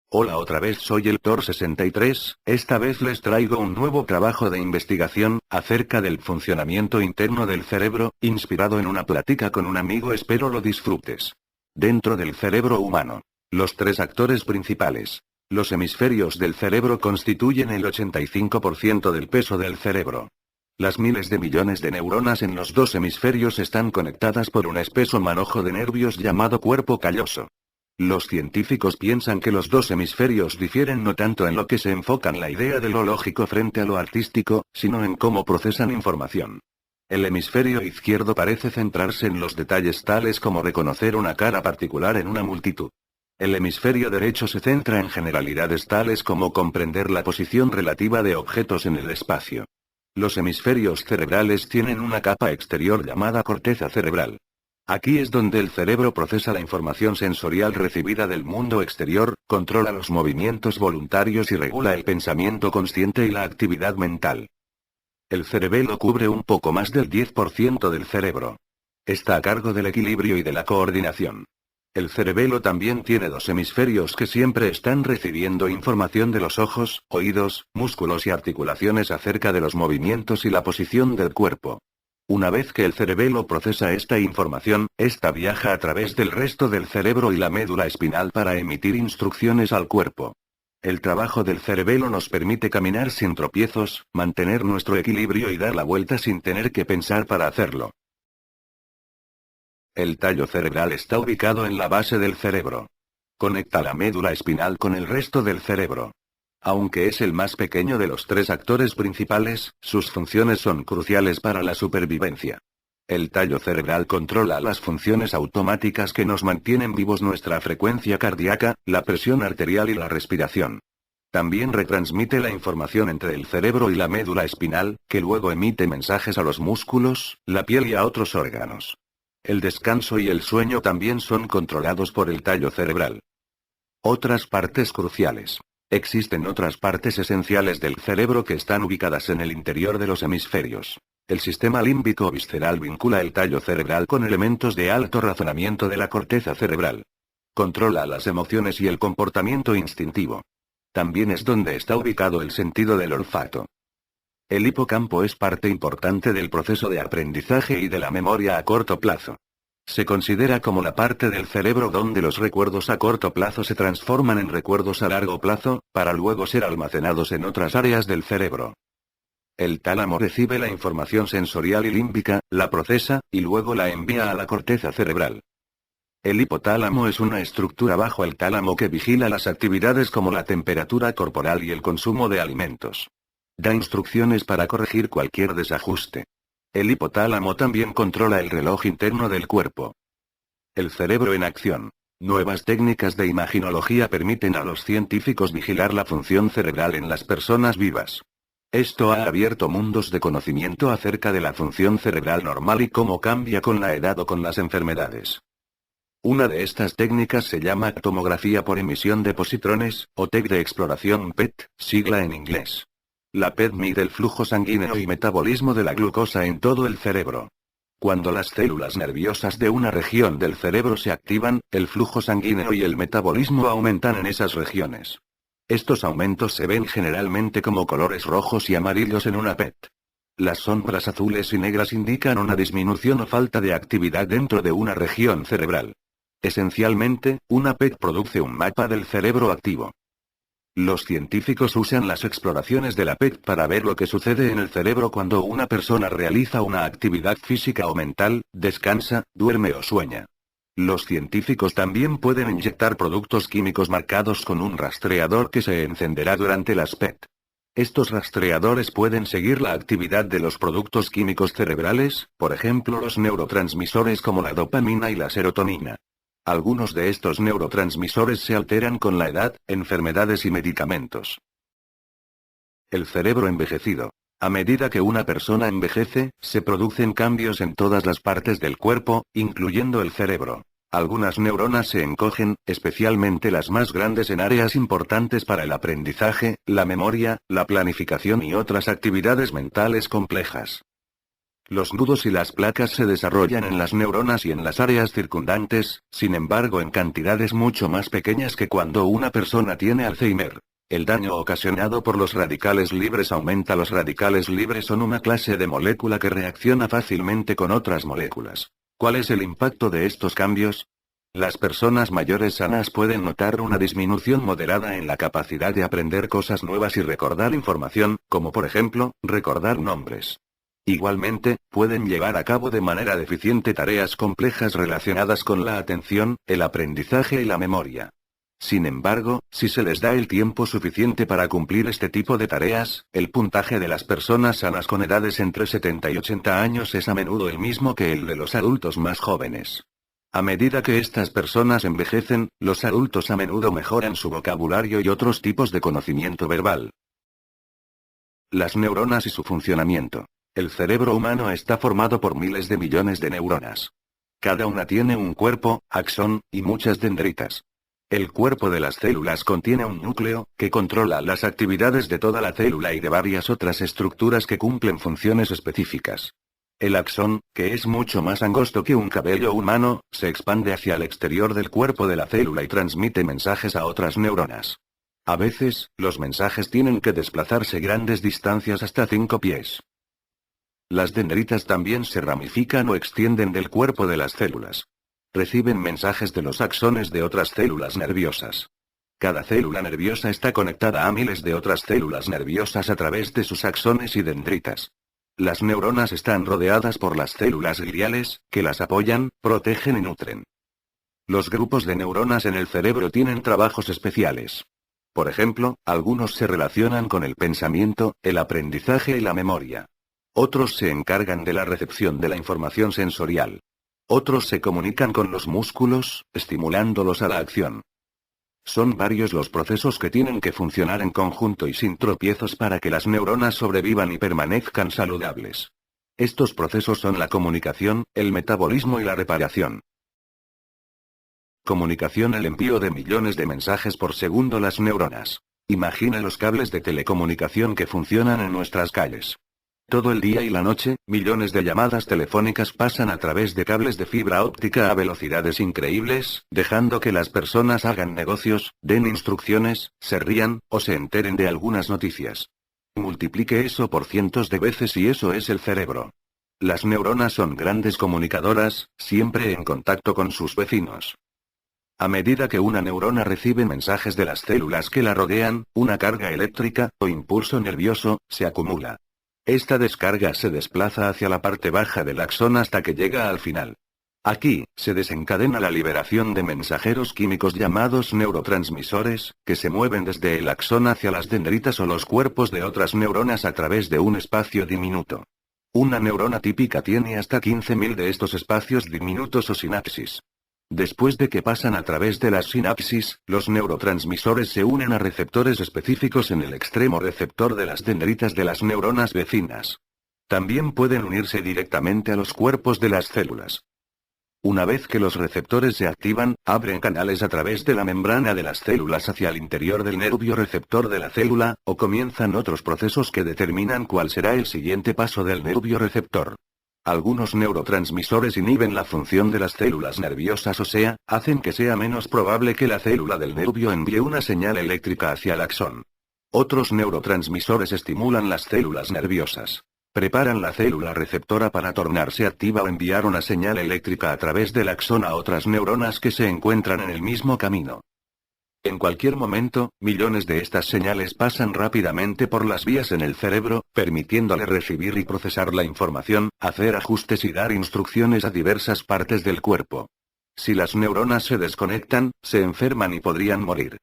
Hola, otra vez soy el Thor 63, esta vez les traigo un nuevo trabajo de investigación, acerca del funcionamiento interno del cerebro, inspirado en una plática con un amigo, espero lo disfrutes. Dentro del cerebro humano. Los tres actores principales. Los hemisferios del cerebro constituyen el 85% del peso del cerebro. Las miles de millones de neuronas en los dos hemisferios están conectadas por un espeso manojo de nervios llamado cuerpo calloso. Los científicos piensan que los dos hemisferios difieren no tanto en lo que se enfocan la idea de lo lógico frente a lo artístico, sino en cómo procesan información. El hemisferio izquierdo parece centrarse en los detalles tales como reconocer una cara particular en una multitud. El hemisferio derecho se centra en generalidades tales como comprender la posición relativa de objetos en el espacio. Los hemisferios cerebrales tienen una capa exterior llamada corteza cerebral. Aquí es donde el cerebro procesa la información sensorial recibida del mundo exterior, controla los movimientos voluntarios y regula el pensamiento consciente y la actividad mental. El cerebelo cubre un poco más del 10% del cerebro. Está a cargo del equilibrio y de la coordinación. El cerebelo también tiene dos hemisferios que siempre están recibiendo información de los ojos, oídos, músculos y articulaciones acerca de los movimientos y la posición del cuerpo. Una vez que el cerebelo procesa esta información, esta viaja a través del resto del cerebro y la médula espinal para emitir instrucciones al cuerpo. El trabajo del cerebelo nos permite caminar sin tropiezos, mantener nuestro equilibrio y dar la vuelta sin tener que pensar para hacerlo. El tallo cerebral está ubicado en la base del cerebro. Conecta la médula espinal con el resto del cerebro. Aunque es el más pequeño de los tres actores principales, sus funciones son cruciales para la supervivencia. El tallo cerebral controla las funciones automáticas que nos mantienen vivos: nuestra frecuencia cardíaca, la presión arterial y la respiración. También retransmite la información entre el cerebro y la médula espinal, que luego emite mensajes a los músculos, la piel y a otros órganos. El descanso y el sueño también son controlados por el tallo cerebral. Otras partes cruciales. Existen otras partes esenciales del cerebro que están ubicadas en el interior de los hemisferios. El sistema límbico visceral vincula el tallo cerebral con elementos de alto razonamiento de la corteza cerebral. Controla las emociones y el comportamiento instintivo. También es donde está ubicado el sentido del olfato. El hipocampo es parte importante del proceso de aprendizaje y de la memoria a corto plazo. Se considera como la parte del cerebro donde los recuerdos a corto plazo se transforman en recuerdos a largo plazo, para luego ser almacenados en otras áreas del cerebro. El tálamo recibe la información sensorial y límbica, la procesa, y luego la envía a la corteza cerebral. El hipotálamo es una estructura bajo el tálamo que vigila las actividades como la temperatura corporal y el consumo de alimentos. Da instrucciones para corregir cualquier desajuste. El hipotálamo también controla el reloj interno del cuerpo. El cerebro en acción. Nuevas técnicas de imaginología permiten a los científicos vigilar la función cerebral en las personas vivas. Esto ha abierto mundos de conocimiento acerca de la función cerebral normal y cómo cambia con la edad o con las enfermedades. Una de estas técnicas se llama tomografía por emisión de positrones, o TEC de exploración PET, sigla en inglés. La PET mide el flujo sanguíneo y metabolismo de la glucosa en todo el cerebro. Cuando las células nerviosas de una región del cerebro se activan, el flujo sanguíneo y el metabolismo aumentan en esas regiones. Estos aumentos se ven generalmente como colores rojos y amarillos en una PET. Las sombras azules y negras indican una disminución o falta de actividad dentro de una región cerebral. Esencialmente, una PET produce un mapa del cerebro activo. Los científicos usan las exploraciones de la PET para ver lo que sucede en el cerebro cuando una persona realiza una actividad física o mental, descansa, duerme o sueña. Los científicos también pueden inyectar productos químicos marcados con un rastreador que se encenderá durante las PET. Estos rastreadores pueden seguir la actividad de los productos químicos cerebrales, por ejemplo los neurotransmisores como la dopamina y la serotonina. Algunos de estos neurotransmisores se alteran con la edad, enfermedades y medicamentos. El cerebro envejecido. A medida que una persona envejece, se producen cambios en todas las partes del cuerpo, incluyendo el cerebro. Algunas neuronas se encogen, especialmente las más grandes en áreas importantes para el aprendizaje, la memoria, la planificación y otras actividades mentales complejas. Los nudos y las placas se desarrollan en las neuronas y en las áreas circundantes, sin embargo en cantidades mucho más pequeñas que cuando una persona tiene Alzheimer. El daño ocasionado por los radicales libres aumenta. Los radicales libres son una clase de molécula que reacciona fácilmente con otras moléculas. ¿Cuál es el impacto de estos cambios? Las personas mayores sanas pueden notar una disminución moderada en la capacidad de aprender cosas nuevas y recordar información, como por ejemplo, recordar nombres. Igualmente, pueden llevar a cabo de manera deficiente tareas complejas relacionadas con la atención, el aprendizaje y la memoria. Sin embargo, si se les da el tiempo suficiente para cumplir este tipo de tareas, el puntaje de las personas sanas con edades entre 70 y 80 años es a menudo el mismo que el de los adultos más jóvenes. A medida que estas personas envejecen, los adultos a menudo mejoran su vocabulario y otros tipos de conocimiento verbal. Las neuronas y su funcionamiento. El cerebro humano está formado por miles de millones de neuronas. Cada una tiene un cuerpo, axón, y muchas dendritas. El cuerpo de las células contiene un núcleo, que controla las actividades de toda la célula y de varias otras estructuras que cumplen funciones específicas. El axón, que es mucho más angosto que un cabello humano, se expande hacia el exterior del cuerpo de la célula y transmite mensajes a otras neuronas. A veces, los mensajes tienen que desplazarse grandes distancias hasta 5 pies. Las dendritas también se ramifican o extienden del cuerpo de las células. Reciben mensajes de los axones de otras células nerviosas. Cada célula nerviosa está conectada a miles de otras células nerviosas a través de sus axones y dendritas. Las neuronas están rodeadas por las células gliales, que las apoyan, protegen y nutren. Los grupos de neuronas en el cerebro tienen trabajos especiales. Por ejemplo, algunos se relacionan con el pensamiento, el aprendizaje y la memoria. Otros se encargan de la recepción de la información sensorial. Otros se comunican con los músculos, estimulándolos a la acción. Son varios los procesos que tienen que funcionar en conjunto y sin tropiezos para que las neuronas sobrevivan y permanezcan saludables. Estos procesos son la comunicación, el metabolismo y la reparación. Comunicación: el envío de millones de mensajes por segundo. Las neuronas. Imagina los cables de telecomunicación que funcionan en nuestras calles. Todo el día y la noche, millones de llamadas telefónicas pasan a través de cables de fibra óptica a velocidades increíbles, dejando que las personas hagan negocios, den instrucciones, se rían, o se enteren de algunas noticias. Multiplique eso por cientos de veces y eso es el cerebro. Las neuronas son grandes comunicadoras, siempre en contacto con sus vecinos. A medida que una neurona recibe mensajes de las células que la rodean, una carga eléctrica, o impulso nervioso, se acumula. Esta descarga se desplaza hacia la parte baja del axón hasta que llega al final. Aquí, se desencadena la liberación de mensajeros químicos llamados neurotransmisores, que se mueven desde el axón hacia las dendritas o los cuerpos de otras neuronas a través de un espacio diminuto. Una neurona típica tiene hasta 15.000 de estos espacios diminutos o sinapsis. Después de que pasan a través de las sinapsis, los neurotransmisores se unen a receptores específicos en el extremo receptor de las dendritas de las neuronas vecinas. También pueden unirse directamente a los cuerpos de las células. Una vez que los receptores se activan, abren canales a través de la membrana de las células hacia el interior del nervio receptor de la célula, o comienzan otros procesos que determinan cuál será el siguiente paso del nervio receptor. Algunos neurotransmisores inhiben la función de las células nerviosas, o sea, hacen que sea menos probable que la célula del nervio envíe una señal eléctrica hacia el axón. Otros neurotransmisores estimulan las células nerviosas. Preparan la célula receptora para tornarse activa o enviar una señal eléctrica a través del axón a otras neuronas que se encuentran en el mismo camino. En cualquier momento, millones de estas señales pasan rápidamente por las vías en el cerebro, permitiéndole recibir y procesar la información, hacer ajustes y dar instrucciones a diversas partes del cuerpo. Si las neuronas se desconectan, se enferman y podrían morir.